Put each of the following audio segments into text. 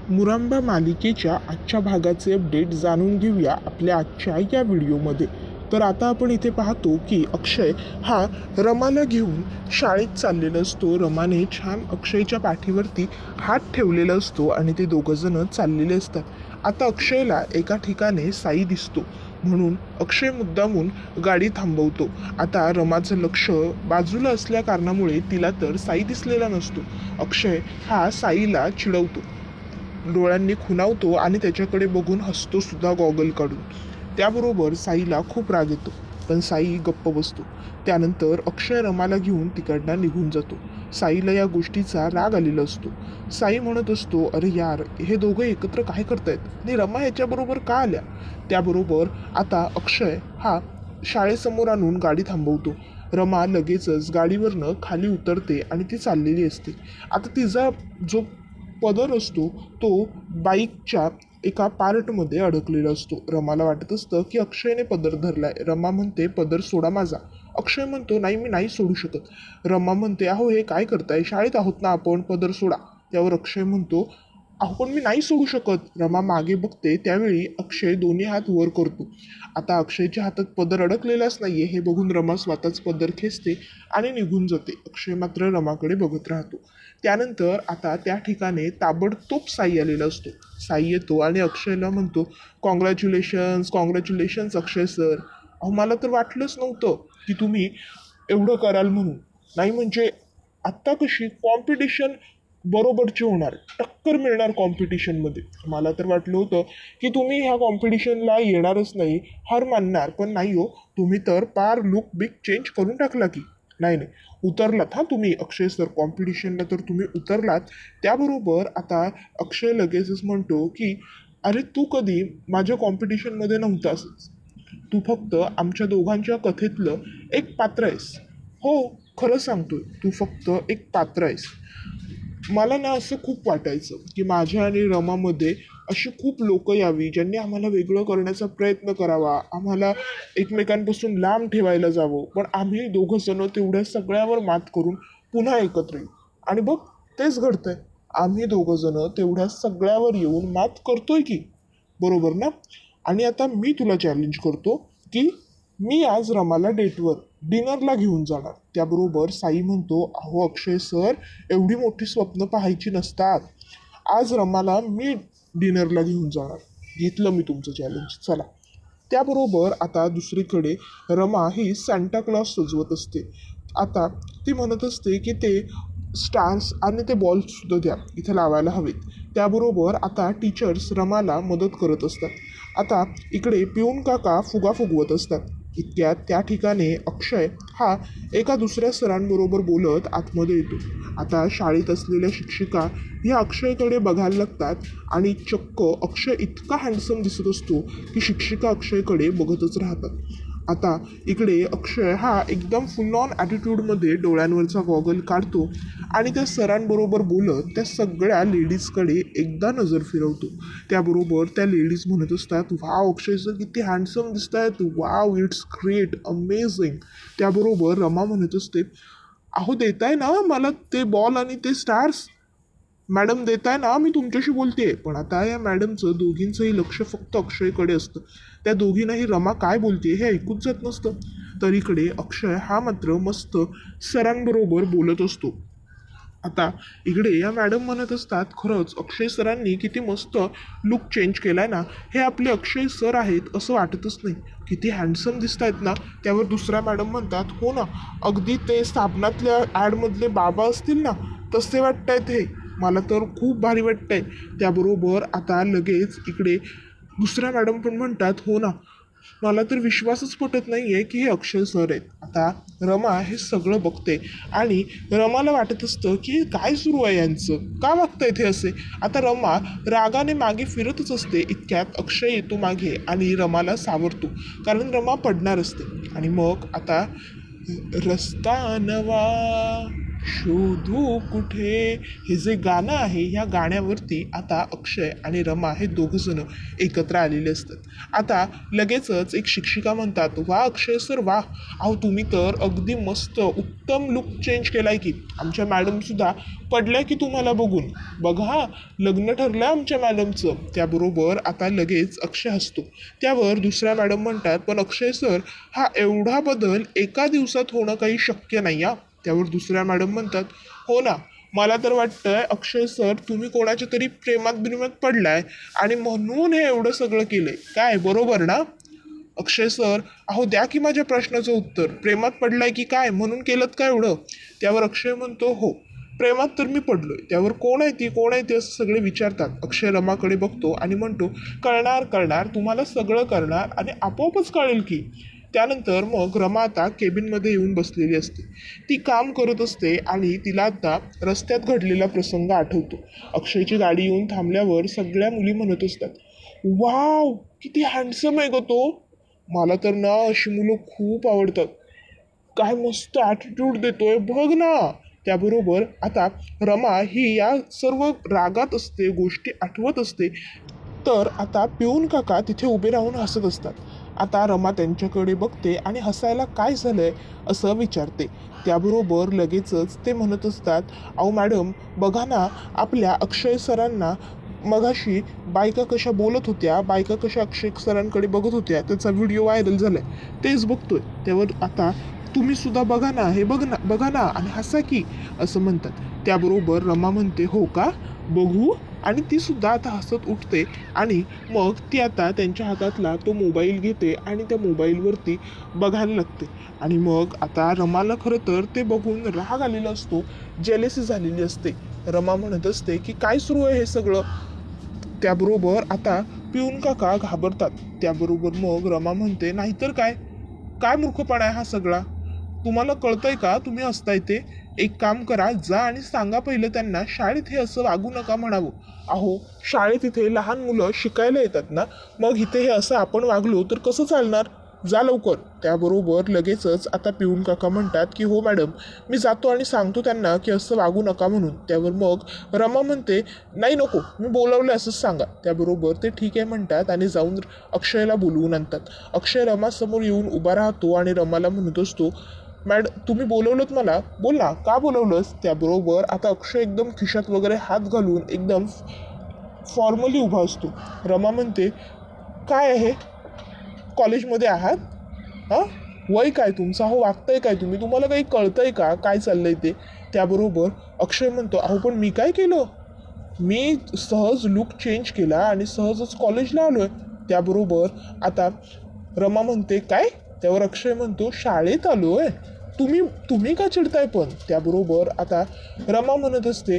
मुरांबा मालिकेच्या आजच्या भागाचे अपडेट जाणून घेऊया आपल्या आजच्या या व्हिडिओमध्ये. तर आता आपण इथे पाहतो की अक्षय हा रमाला घेऊन शाळेत चाललेला असतो. रमाने छान अक्षयच्या पाठीवरती हात ठेवलेला असतो आणि ते दोघंजण चाललेले असतात. आता अक्षयला एका ठिकाणी साई दिसतो, म्हणून अक्षय मुद्दामून गाडी थांबवतो. आता रमाचं लक्ष बाजूला असल्या कारणामुळे तिला तर साई दिसलेला नसतो. अक्षय हा साईला चिडवतो, डोळ्यांनी खुणावतो आणि त्याच्याकडे बघून हसतो सुद्धा गॉगल काढून. त्याबरोबर साईला खूप राग येतो, पण साई गप्प बसतो. त्यानंतर अक्षय रमाला घेऊन तिकडनं निघून जातो. साईला या गोष्टीचा राग आलेला असतो. साई म्हणत असतो, अरे यार, हे दोघं एकत्र काय करतायत आणि रमा ह्याच्याबरोबर का आल्या. त्याबरोबर आता अक्षय हा शाळेसमोर आणून गाडी थांबवतो. रमा लगेचच गाडीवरनं खाली उतरते आणि ती चाललेली असते. आता तिचा जो पदर असतो तो बाईकच्या एका पार्टमध्ये अडकलेला असतो. रमाला वाटत असतं की अक्षयने पदर धरलाय. रमा म्हणते, पदर सोडा माझा. अक्षय म्हणतो, नाही, मी नाही सोडू शकत. रमा म्हणते, अहो हे काय करताय, शाळेत आहोत ना आपण, पदर सोडा. त्यावर अक्षय म्हणतो, अहो पण मी नाही सोडू शकत. रमा मागे बघते, त्यावेळी अक्षय दोन्ही हात वर करतो. आता अक्षयच्या हातात पदर अडकलेलाच नाहीये हे बघून रमा स्वतःच पदर खेचते आणि निघून जाते. अक्षय मात्र रमाकडे बघत राहतो. त्यानंतर आता त्या ठिकाणी ताबडतोब साई आलेला असतो. साई येतो आणि अक्षयला म्हणतो, कॉंग्रॅच्युलेशन्स कॉंग्रॅच्युलेशन्स अक्षय सर. अहो मला तर वाटलंच नव्हतं की तुम्ही एवढं कराल म्हणून. नाही म्हणजे आत्ता कशी कॉम्पिटिशन बरोबरची होणार, टक्कर मिळणार कॉम्पिटिशनमध्ये. मला तर वाटलं होतं की तुम्ही ह्या कॉम्पिटिशनला येणारच नाही, हार मानणार. पण नाही हो, तुम्ही तर पार लुक बिग चेंज करून टाकला की. नाही नाही, उतरलात हां तुम्ही अक्षय सर, कॉम्पिटिशनला तर तुम्ही उतरलात. त्याबरोबर आता अक्षय लगेचच म्हणतो की अरे तू कधी माझ्या कॉम्पिटिशनमध्ये नव्हतास, तू फक्त आमच्या दोघांच्या कथेतलं एक पात्र आहेस. हो, खरं सांगतोय, तू फक्त एक पात्र आहेस. मला ना असं खूप वाटायचं की माझ्या आणि रमामध्ये अशी खूप लोक यावी ज्यांनी आम्हाला वेगळं करण्याचा प्रयत्न करावा, आम्हाला एकमेकांपासून लांब ठेवायला जावं. पण आम्ही दोघं जण तेवढ्या सगळ्यावर मात करून पुन्हा एकत्र येऊ. आणि बघ, तेच घडतंय. आम्ही दोघं जण तेवढ्या सगळ्यावर येऊन मात करतोय की. बरोबर ना. आणि आता मी तुला चॅलेंज करतो की मी आज रमाला डेटवर डिनरला घेऊन जाणार. त्याबरोबर साई म्हणतो, अहो अक्षय सर, एवढी मोठी स्वप्न पाहायची नसतात. आज रमाला मी डिनरला घेऊन जाणार. घेतलं मी तुमचं चॅलेंज, चला. त्याबरोबर आता दुसरीकडे रमा ही सांता क्लॉज सजवत असते. आता ती म्हणत असते की ते स्टार्स आणि ते बॉल्ससुद्धा द्या, इथे लावायला हवेत. त्याबरोबर आता टीचर्स रमाला मदत करत असतात. आता इकडे पिऊन काका फुगा फुगवत असतात. इतक्यात त्या ठिकाणी अक्षय हा एका दुसऱ्या सरांबरोबर बोलत आतमध्ये येतो. आता शाळेत असलेल्या शिक्षिका ह्या अक्षयकडे बघायला लागतात आणि चक्क अक्षय इतका हँडसम दिसत असतो की शिक्षिका अक्षयकडे बघतच राहतात. आता इकडे अक्षय हा एकदम फुल ऑन ॲटिट्यूडमध्ये डोळ्यांवरचा गॉगल काढतो आणि त्या सरांबरोबर बोलत त्या सगळ्या लेडीजकडे एकदा नजर फिरवतो. त्याबरोबर त्या लेडीज म्हणत असतात, वाव अक्षय सर किती हँडसम दिसत आहेत, वाव इट्स ग्रेट अमेझिंग. त्याबरोबर रमा म्हणत असते, अहो देताय ना मला ते बॉल आणि ते स्टार्स. मॅडम देताय ना, मी तुमच्याशी बोलते. पण आता या मॅडमचं दोघींचंही लक्ष फक्त अक्षयकडे असतं. त्या दोघींनाही रमा काय बोलते हे ऐकूच जात नसतं. तर इकडे अक्षय हा मात्र मस्त सरांबरोबर बोलत असतो. आता इकडे या मॅडम म्हणत असतात, खरंच अक्षय सरांनी किती मस्त लुक चेंज केलाय ना, हे आपले अक्षय सर आहेत असं वाटतच नाही, किती हँडसम दिसत आहेत ना. त्यावर दुसऱ्या मॅडम म्हणतात, हो ना, अगदी ते साबणातल्या ॲडमधले बाबा असतील ना, तसे वाटतायत हे, मला तर खूप भारी वाटतंय. त्याबरोबर आता लगेच इकडे दुसऱ्या मॅडम पण म्हणतात, हो ना, मला तर विश्वासच पटत नाही आहे की हे अक्षय सर आहेत. आता रमा हे सगळं बघते आणि रमाला वाटत असतं की काय सुरू आहे यांचं, का वागतायत हे असे. आता रमा रागाने मागे फिरतच असते. इतक्यात अक्षय येतो मागे आणि रमाला सावरतो, कारण रमा पडणार असते. आणि मग आता रस्ता नवा शोधू कुठे, हे जे गाणं आहे ह्या गाण्यावरती आता अक्षय आणि रमा हे दोघ जण एकत्र आलेले असतात. आता लगेचच एक शिक्षिका म्हणतात, वा अक्षय सर वा, अहो तुम्ही तर अगदी मस्त उत्तम लुक चेंज केलाय की, आमच्या मॅडम सुद्धा पडल्या की तुम्हाला बघून, बघा लग्न ठरलं आमच्या मॅडमचं. त्याबरोबर आता लगेच अक्षय हसतो. त्यावर दुसऱ्या मॅडम म्हणतात, पण अक्षय सर हा एवढा बदल एका दिवसात होणं काही शक्य नाही हा. त्यावर दुसऱ्या मॅडम म्हणतात, हो ना, मला तर वाटतंय अक्षय सर तुम्ही कोणाच्या तरी प्रेमात बिनमात पडलाय आणि म्हणून हे एवढं सगळं केलंय, काय बरोबर ना? अक्षय सर अहो द्या की माझ्या प्रश्नाचं उत्तर, प्रेमात पडलाय की काय म्हणून केलं का एवढं? त्यावर अक्षय म्हणतो, हो प्रेमात तर मी पडलोय. त्यावर कोण आहे ती, कोण आहे ती असं सगळे विचारतात. अक्षय रमाकडे बघतो आणि म्हणतो, कळणार कळणार, तुम्हाला सगळं कळणार आणि आपोआपच कळेल की. त्यानंतर मग रमा आता केबिनमध्ये येऊन बसलेली असते. ती काम करत असते आणि तिला आता रस्त्यात घडलेला प्रसंग आठवतो. अक्षयची गाडी येऊन थांबल्यावर सगळ्या मुली म्हणत असतात, वाव किती हँडसम आहे ग तो, मला तर ना अशी मुलं खूप आवडतात, काय मस्त ॲटिट्यूड देतोय बघ ना. त्याबरोबर आता रमा ही या सर्व रागात असते, गोष्टी आठवत असते. तर आता पिऊन काका तिथे उभे राहून हसत असतात. आता रमा त्यांच्याकडे बघते आणि हसायला काय झालंय असं विचारते. त्याबरोबर लगेचच ते म्हणत असतात, अहो मॅडम बघा ना, आपल्या अक्षय सरांना मगाशी बायका कशा बोलत होत्या, बायका कशा अक्षय सरांकडे बघत होत्या, त्याचा व्हिडिओ व्हायरल झालाय, तेच बघतोय. त्यावर आता तुम्ही सुद्धा बघा ना, हे बघा ना आणि हसा की, असं म्हणतात. त्याबरोबर रमा म्हणते, हो का, बघू. आणि ती सुद्धा आता हसत उठते आणि मग ती आता त्यांच्या हातातला तो मोबाईल घेते आणि त्या मोबाईलवरती बघायला लागते. आणि मग आता रमाला खरं तर ते बघून राग आलेला असतो, जेलेसी झालेली असते. रमा म्हणत असते की काय सुरू आहे हे सगळं. त्याबरोबर आता पिऊन काका घाबरतात. त्याबरोबर मग रमा म्हणते, नाहीतर काय, काय मूर्खपणा आहे हा सगळा, तुम्हाला कळतंय का तुम्ही हसताय ते? एक काम करा, जा आणि सांगा पहिलं त्यांना शाळेत हे असं वागू नका म्हणावं. अहो शाळेत इथे लहान मुलं शिकायला येतात ना, मग इथे हे असं आपण वागलो तर कसं चालणार, जा लवकर. त्याबरोबर लगेचच आता पिऊन काका म्हणतात की हो मॅडम, मी जातो आणि सांगतो त्यांना की असं वागू नका म्हणून. त्यावर मग रमा म्हणते, नाही नको, मी बोलवलं असंच सांगा. त्याबरोबर ते ठीक आहे म्हणतात आणि जाऊन अक्षयला बोलवून आणतात. अक्षय रमासमोर येऊन उभा राहतो आणि रमाला म्हणत असतो, तुम्ही बोलवलंत मला, बोल ना का बोलवलंस. त्याबरोबर आता अक्षय एकदम खिशात वगैरे हात घालून एकदम फॉर्मली उभा असतो. रमा म्हणते, काय आहे, कॉलेजमध्ये आहात हां, वय काय तुमचं, हो वागताय काय तुम्ही, तुम्हाला काही कळतंय का काय चाललंय ते. त्याबरोबर अक्षय म्हणतो, अहो पण मी काय केलं, मी सहज लुक चेंज केला आणि सहजच कॉलेजला आलो आहे. त्याबरोबर आता रमा म्हणते, काय. त्यावर अक्षय म्हणतो, शाळेत आलो आहे, तुम्ही तुम्ही का चिडताय पण. त्याबरोबर आता रमा म्हणत असते,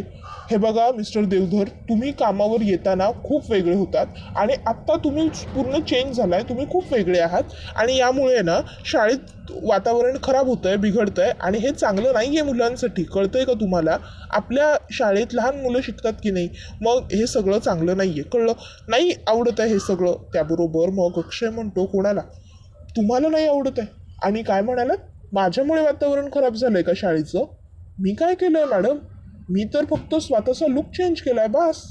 हे बघा मिस्टर देवधर, तुम्ही कामावर येताना खूप वेगळे होतात आणि आत्ता तुम्ही पूर्ण चेंज झालाय, तुम्ही खूप वेगळे आहात आणि यामुळे ना शाळेत वातावरण खराब होतं आहे, बिघडतं आहे आणि हे चांगलं नाही आहे मुलांसाठी, कळतंय का तुम्हाला. आपल्या शाळेत लहान मुलं शिकतात की नाही, मग हे सगळं चांगलं नाही आहे, कळलं, नाही आवडत आहे हे सगळं. त्याबरोबर मग अक्षय म्हणतो, कोणाला, तुम्हाला नाही आवडत आहे आणि काय म्हणालात, माझ्यामुळे वातावरण खराब झालंय का शाळेचं, मी काय केलंय मॅडम, मी तर फक्त स्वतःचा लुक चेंज केलाय बस.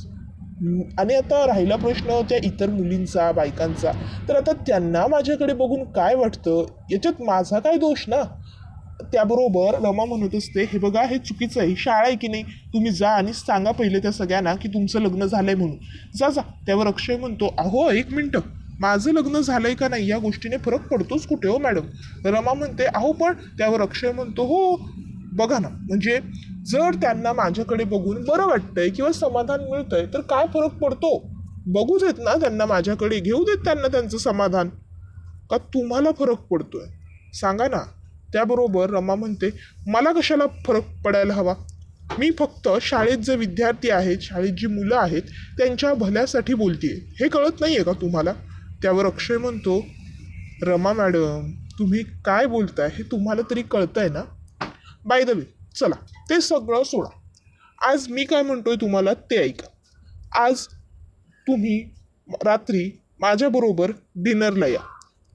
आणि आता राहिला प्रश्न त्या इतर मुलींचा, बायकांचा, तर आता त्यांना माझ्याकडे बघून काय वाटतं याच्यात माझा काय दोष ना. त्याबरोबर रमा म्हणत असते, हे बघा हे चुकीचं आहे, शाळा आहे की नाही, तुम्ही जा आणि सांगा पहिले त्या सगळ्यांना की तुमचं लग्न झालंय म्हणून, जा जा. त्यावर अक्षय म्हणतो, अहो एक मिनटं, माझं लग्न झालंय का नाही या गोष्टीने फरक पडतोच कुठे हो मॅडम. रमा म्हणते, अहो पण. त्यावर अक्षय म्हणतो, हो बघा ना, म्हणजे जर त्यांना माझ्याकडे बघून बरं वाटतंय किंवा समाधान मिळतंय तर काय फरक पडतो, बघू देत ना त्यांना माझ्याकडे, घेऊ देत त्यांना त्यांचं समाधान, का तुम्हाला फरक पडतोय, सांगा ना. त्याबरोबर रमा म्हणते, मला कशाला फरक पडायला हवा, मी फक्त शाळेत जे विद्यार्थी आहेत, शाळेत जी मुलं आहेत त्यांच्या भल्यासाठी बोलतीये, हे कळत नाही आहे का तुम्हाला. त्यावर अक्षय म्हणतो, रमा मॅडम तुम्ही काय बोलताय हे तुम्हाला तरी कळतंय ना. बाय द वे, चला ते सगळं सोडा, आज मी काय म्हणतोय तुम्हाला ते ऐका. आज तुम्ही रात्री माझ्याबरोबर डिनरला या,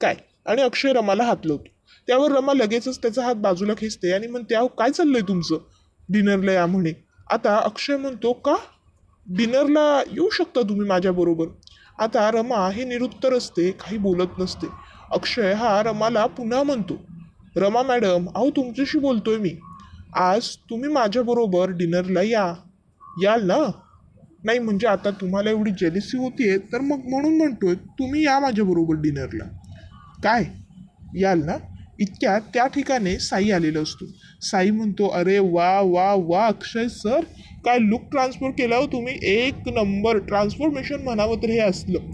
काय. आणि अक्षय रमाला हात लावतो. त्यावर रमा लगेचच त्याचा हात बाजूला खेचते आणि म्हणते, अहो काय चाललंय तुमचं, डिनरला या म्हणे. आता अक्षय म्हणतो का डिनरला येऊ शकता तुम्ही माझ्याबरोबर. आता रमा हे निरुत्तर असते, काही बोलत नसते. अक्षय हा रमाला पुन्हा म्हणतो, रमा मॅडम अहो तुमच्याशी बोलतोय मी. आज तुम्ही माझ्याबरोबर डिनरला याल ना. नाही म्हणजे आता तुम्हाला एवढी जेलिसी होतीये तर मग म्हणून म्हणतोय तुम्ही या माझ्याबरोबर डिनरला. काय याल ना. इतक्यात त्या ठिकाणी साई आलेला असतो. साई म्हणतो, अरे वा वा वा अक्षय सर, काय लुक ट्रान्सफर केला हो तुम्ही, एक नंबर ट्रान्सफॉर्मेशन म्हणावं तर हे असलं.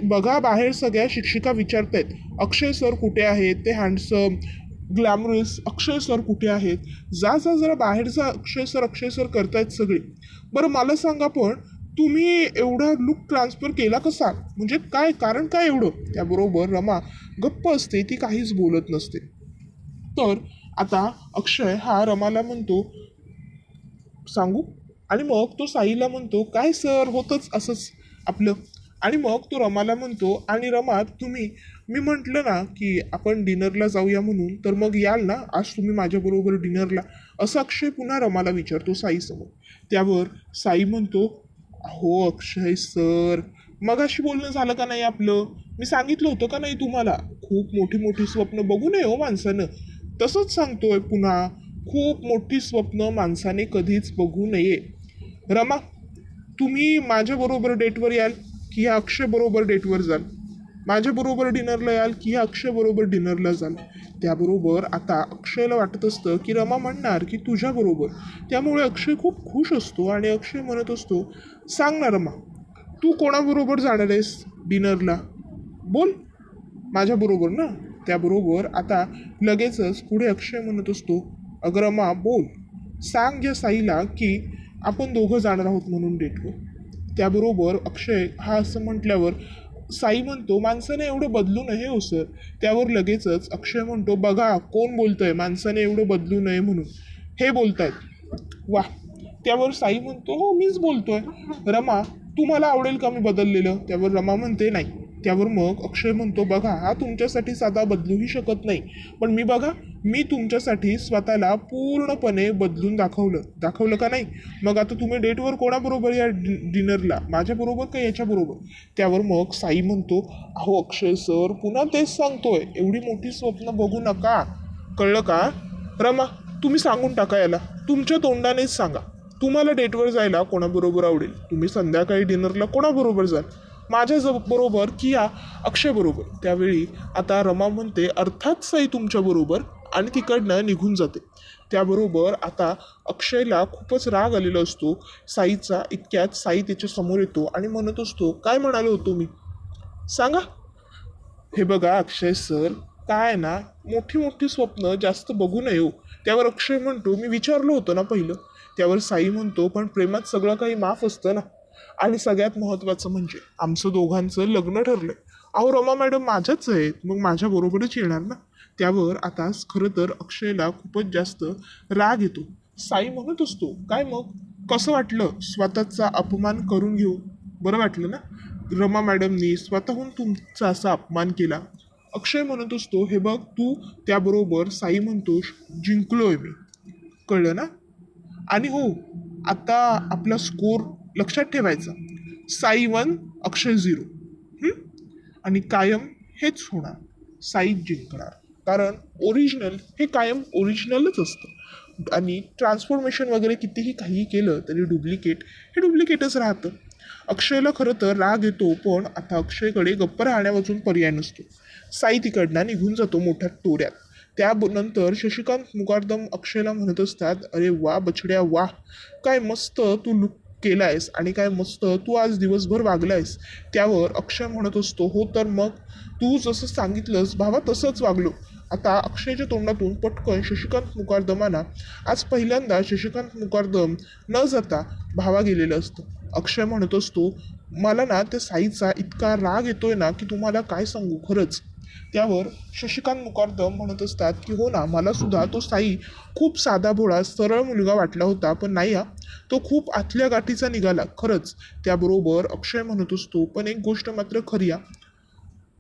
बघा बाहेर सगळ्या शिक्षिका विचारतायत अक्षय सर कुठे आहेत, ते हँडसम ग्लॅमरस अक्षय सर कुठे आहेत. जा जा जरा बाहेर जा, अक्षय सर करतायत सगळे. बरं मला सांगा पण तुम्ही एवढा लुक ट्रान्सफर केला कसा, म्हणजे काय कारण काय एवढं. त्याबरोबर रमा गप्प असते, ती काहीच बोलत नसते. तर आता अक्षय हा रमाला म्हणतो सांगू. आणि मग तो साईला म्हणतो काय सर होतंच असंच आपलं. आणि मग तो रमाला म्हणतो आणि रमा तुम्ही मी म्हटलं ना की आपण डिनरला जाऊया म्हणून, तर मग याल ना आज तुम्ही माझ्याबरोबर डिनरला, असं अक्षय पुन्हा रमाला विचारतो साईसमोर. त्यावर साई म्हणतो हो अक्षय सर, मगाशी बोलणं झालं का नाही आपलं, मी सांगितलं होतं का नाही तुम्हाला खूप मोठी मोठी स्वप्न बघू नये हो माणसानं. तसंच सांगतोय पुन्हा, खूप मोठी स्वप्न माणसाने कधीच बघू नये. रमा तुम्ही माझ्याबरोबर डेटवर याल की ह्या अक्षय बरोबर डेटवर जाल. माझ्याबरोबर डिनरला याल की ह्या अक्षय बरोबर डिनरला जाल. त्याबरोबर आता अक्षयला वाटत असतं की रमा म्हणणार की तुझ्याबरोबर. त्यामुळे अक्षय खूप खुश असतो आणि अक्षय म्हणत असतो सांग ना रमा, तू कोणाबरोबर जाणार आहेस डिनरला, बोल. माझ्याबरोबर ना. त्याबरोबर आता लगेचच पुढे अक्षय म्हणत असतो अगं रमा बोल, सांग या साईला की आपण दोघं जाणार आहोत म्हणून डेटवर. त्याबरोबर अक्षय हा असं म्हटल्यावर साई म्हणतो माणसाने एवढं बदलू नये हो सर. त्यावर लगेचच अक्षय म्हणतो बघा कोण बोलतंय माणसाने एवढं बदलू नये म्हणून, हे बोलतायत. वा. त्यावर साई म्हणतो हो मीच बोलतोय. रमा तुम्हाला आवडेल का मी बदललेलं. त्यावर रमा म्हणते नाही. त्यावर मग अक्षय म्हणतो बघा हा तुमच्यासाठी साधा बदलूही शकत नाही, पण मी बघा मी तुमच्यासाठी स्वतःला पूर्णपणे बदलून दाखवलं का नाही. मग आता तुम्ही डेटवर कोणाबरोबर या डिनरला, माझ्याबरोबर का याच्याबरोबर. त्यावर मग साई म्हणतो अहो अक्षय सर पुन्हा तेच सांगतोय, एवढी मोठी स्वप्न बघू नका, कळलं का. रमा तुम्ही सांगून टाका याला, तुमच्या तोंडानेच सांगा तुम्हाला डेटवर जायला कोणाबरोबर आवडेल. तुम्ही संध्याकाळी डिनरला कोणाबरोबर जाल, माझ्या बरोबर की या अक्षय बरोबर. त्यावेळी आता रमा म्हणते अर्थात साई तुमच्याबरोबर, आणि तिकडनं निघून जाते. त्याबरोबर आता अक्षयला खूपच राग आलेला असतो साईचा. इतक्यात साई त्याच्या समोर येतो आणि म्हणत असतो काय म्हणालो होतो मी, सांगा. हे बघा अक्षय सर, काय ना मोठी मोठी स्वप्न जास्त बघू नये हो. त्यावर अक्षय म्हणतो मी विचारलं होतं ना पहिलं. त्यावर साई म्हणतो पण प्रेमात सगळं काही माफ असतं ना. आणि सगळ्यात महत्त्वाचं म्हणजे आमचं दोघांचं लग्न ठरलंय. अहो रमा मॅडम माझ्याच आहेत, मग माझ्या बरोबरच येणार ना. त्यावर आता खरं तर अक्षयला खूपच जास्त राग येतो. साई म्हणत असतो काय मग कसं वाटलं स्वतःचा अपमान करून घेऊ, बरं वाटलं ना. रमा मॅडमनी स्वतःहून तुमचा असा अपमान केला. अक्षय म्हणत असतो हे बघ तू. त्याबरोबर साई म्हणतो जिंकलोय मी, कळलं ना. आणि हो आता आपला स्कोर लक्षात ठेवायचा, साई 1 अक्षय 0. आणि कायम हेच होणार, साई जिंकणार. कारण ओरिजिनल हे कायम ओरिजिनलच असतं, आणि ट्रान्सफॉर्मेशन वगैरे कितीही काही केलं तरी डुप्लिकेट हे डुप्लिकेटच राहतं. अक्षयला खरं तर राग येतो, पण आता अक्षयकडे गप्प राहण्यावाचून पर्याय नसतो. साई तिकडनं निघून जातो मोठ्या तोऱ्यात. त्यानंतर शशिकांत मुकादम अक्षयला म्हणत असतात अरे वा बछड्या वा, काय मस्त तू लुक केलायस आणि काय मस्त तू आज दिवसभर वागलायस. त्यावर अक्षय म्हणत असतो हो तर मग तू जसं सांगितलंस भावा तसंच वागलो. आता अक्षयच्या तोंडातून पटकन शशिकांत मुकादमांना आज पहिल्यांदा शशिकांत मुकादम न जाता भावा गेलेलं असतं. अक्षय म्हणत असतो मला ना त्या साईचा इतका राग येतोय ना की तुम्हाला काय सांगू खरंच. त्यावर शशिकांत मुकादम म्हणत असतात की हो ना मला सुद्धा तो साई खूप साधा भोळा सरळ मुलगा वाटला होता, पण नाही हा, तो खूप आतल्या गाठीचा निघाला खरंच. त्याबरोबर अक्षय म्हणत असतो पण एक गोष्ट मात्र खरी,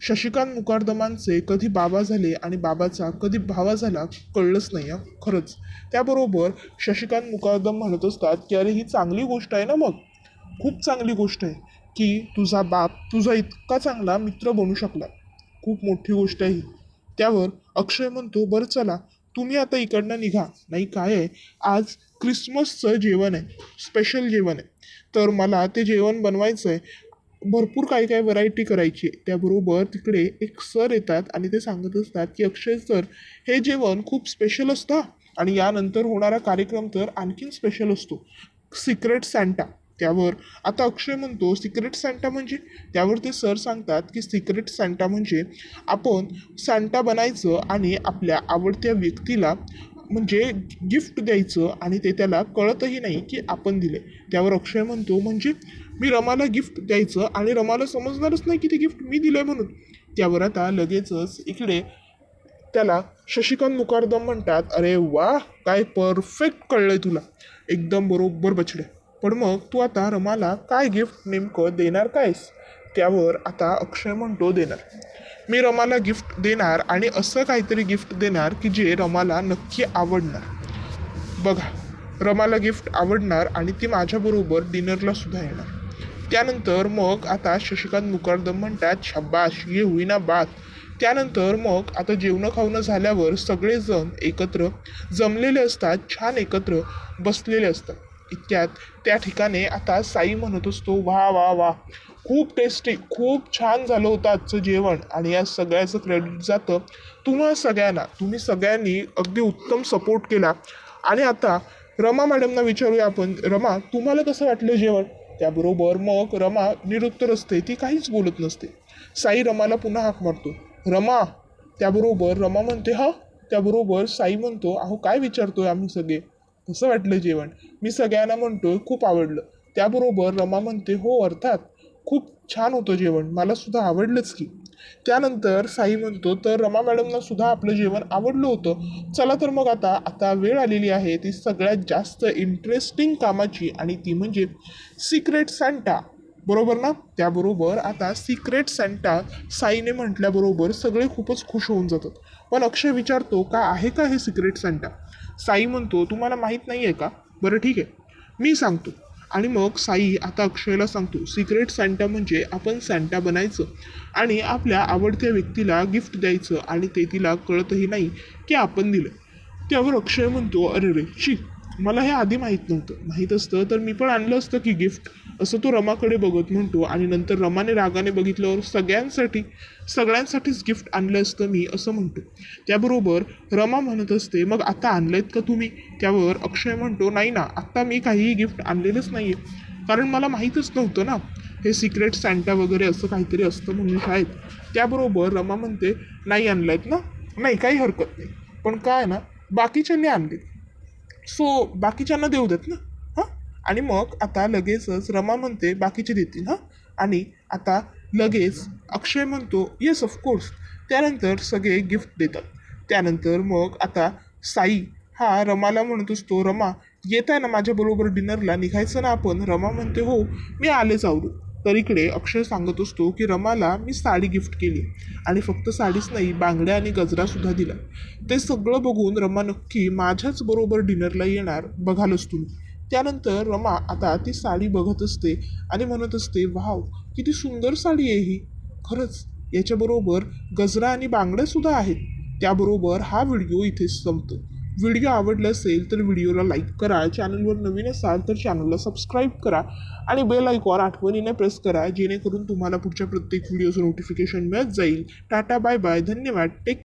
शशिकांत मुकादमांचे कधी बाबा झाले आणि बाबाचा कधी भावा झाला कळलंच नाही हं, खरंच. त्याबरोबर शशिकांत मुकादम म्हणत असतात की अरे ही चांगली गोष्ट आहे ना, मग खूप चांगली गोष्ट आहे की तुझा बाप तुझा इतका चांगला मित्र बनू शकला. खूप मोठी गोष्ट आहे ही. त्यावर अक्षय म्हणतो बरं चला तुम्ही आता इकडनं निघा. नाही काय आहे, आज क्रिसमसचं जेवण आहे, स्पेशल जेवण आहे, तर मला ते जेवण बनवायचं आहे. भरपूर काही काही व्हरायटी करायची आहे. त्याबरोबर तिकडे एक सर येतात आणि ते सांगत असतात की अक्षय सर, हे जेवण खूप स्पेशल असतं आणि यानंतर होणारा कार्यक्रम तर आणखीन स्पेशल असतो, सिक्रेट सॅन्टा. त्यावर आता अक्षय म्हणतो सिक्रेट सॅन्टा म्हणजे? त्यावर ते सर सांगतात की सिक्रेट सॅन्टा म्हणजे आपण सॅन्टा बनायचं आणि आपल्या आवडत्या व्यक्तीला म्हणजे गिफ्ट द्यायचं आणि ते त्याला कळतही नाही की आपण दिले. त्यावर अक्षय म्हणतो म्हणजे मी रमाला गिफ्ट द्यायचं आणि रमाला समजणारच नाही की ते गिफ्ट मी दिलंय म्हणून. त्यावर आता लगेचच इकडे त्याला शशिकांत मुकादम म्हणतात अरे वा, काय परफेक्ट कळलंय तुला, एकदम बरोबर बचडे. पण मग तू आता रमाला काय गिफ्ट नेमकं देणार कायस? त्यावर आता अक्षय म्हणतो देणार, मी रमाला गिफ्ट देणार आणि असं काहीतरी गिफ्ट देणार की जे रमाला नक्की आवडणार. बघा, रमाला गिफ्ट आवडणार आणि ती माझ्याबरोबर डिनरला सुद्धा येणार. त्यानंतर मग आता शशिकांत मुकादम म्हणतात शाबाश ये होईना बात. त्यानंतर मग आता जेवणं खावणं झाल्यावर सगळेजण एकत्र जमलेले असतात, छान एकत्र बसलेले असतात. इतक्यात त्या ठिकाणी आता साई म्हणत असतो वा वा वा, खूप टेस्टी, खूप छान झालं होतं आजचं जेवण आणि या सगळ्याचं क्रेडिट जातं तुम्हा सगळ्यांना. तुम्ही सगळ्यांनी अगदी उत्तम सपोर्ट केला. आणि आता रमा मॅडमना विचारूया आपण, रमा तुम्हाला कसं वाटलं जेवण? त्याबरोबर मग रमा निरुत्तर असते, ती काहीच बोलत नसते. साई रमाला पुन्हा हाक मारतो, रमा. त्याबरोबर रमा म्हणते हा. त्याबरोबर साई म्हणतो अहो काय विचारतोय आम्ही सगळे, कसं वाटलं जेवण? मी सगळ्यांना म्हणतोय खूप आवडलं. त्याबरोबर रमा म्हणते हो अर्थात, खूप छान होतं जेवण, मला सुद्धा आवडलंच की. त्यानंतर साई म्हणतो तर रमा मॅडमना सुद्धा आपलं जेवण आवडलं होतं. चला तर मग आता आता वेळ आलेली आहे ती सगळ्यात जास्त इंटरेस्टिंग कामाची आणि ती म्हणजे सिक्रेट सॅन्टा, बरोबर ना? त्याबरोबर आता सिक्रेट सॅन्टा साईने म्हटल्याबरोबर सगळे खूपच खुश होऊन जातात. पण अक्षय विचारतो का आहे का हे सिक्रेट सॅन्टा? साई म्हणतो तुम्हाला माहीत नाही आहे का? बरं ठीक आहे, मी सांगतो. आणि मग साई आता अक्षयला सांगतो सिक्रेट सॅन्टा म्हणजे आपण सॅन्टा बनायचं आणि आपल्या आवडत्या व्यक्तीला गिफ्ट द्यायचं आणि ते तिला कळतही नाही की आपण दिलं. त्यावर अक्षय म्हणतो अरे रे शी, मला हे आधी माहीत नव्हतं, माहीत असतं तर मी पण आणलं असतं की गिफ्ट, असं तो रमाकडे बघत म्हणतो. आणि नंतर रमाने रागाने बघितल्यावर सगळ्यांसाठीच गिफ्ट आणलं असतं मी, असं म्हणतो. त्याबरोबर रमा म्हणत असते मग आता आणलंयत का तुम्ही? त्यावर अक्षय म्हणतो नाही ना, आत्ता मी काहीही गिफ्ट आणलेलंच नाही आहे, कारण मला माहीतच नव्हतं ना हे सिक्रेट सॅन्टा वगैरे असं काहीतरी असतं म्हणून शाळेत. त्याबरोबर रमा म्हणते नाही आणलंयत ना, नाही काही हरकत नाही, पण काय ना बाकीच्यांनी आणले सो बाकीच्यांना देऊ देत ना. हां. आणि मग आता लगेचच रमा म्हणते बाकीचे देतील हां. आणि आता लगेच अक्षय म्हणतो येस ऑफकोर्स. त्यानंतर सगळे गिफ्ट देतात. त्यानंतर मग आता साई हा रमाला म्हणत असतो रमा येत आहे ना माझ्याबरोबर डिनरला, निघायचं ना आपण? रमा म्हणते हो मी आलेच आवडू. तर इकडे अक्षय सांगत असतो की रमाला मी साडी गिफ्ट केली आणि फक्त साडीच नाही, बांगड्या आणि गजरासुद्धा दिला. ते सगळं बघून रमा नक्की माझ्याच बरोबर डिनरला येणार, बघालच तुम्ही. त्यानंतर रमा आता ती साडी बघत असते आणि म्हणत असते वाव, किती सुंदर साडी आहे ही, खरंच याच्याबरोबर गजरा आणि बांगड्यासुद्धा आहेत. त्याबरोबर हा व्हिडिओ इथेच संपतो. व्हिडिओ आवडला असेल तर व्हिडिओला लाईक करा, चॅनलवर नवीन असाल तर चॅनलला सबस्क्राईब करा आणि बेल आयकॉन आठवणीने प्रेस करा जेणेकरून तुम्हाला पुढच्या प्रत्येक व्हिडिओचं नोटिफिकेशन मिळत जाईल. टाटा बाय बाय, धन्यवाद, टेक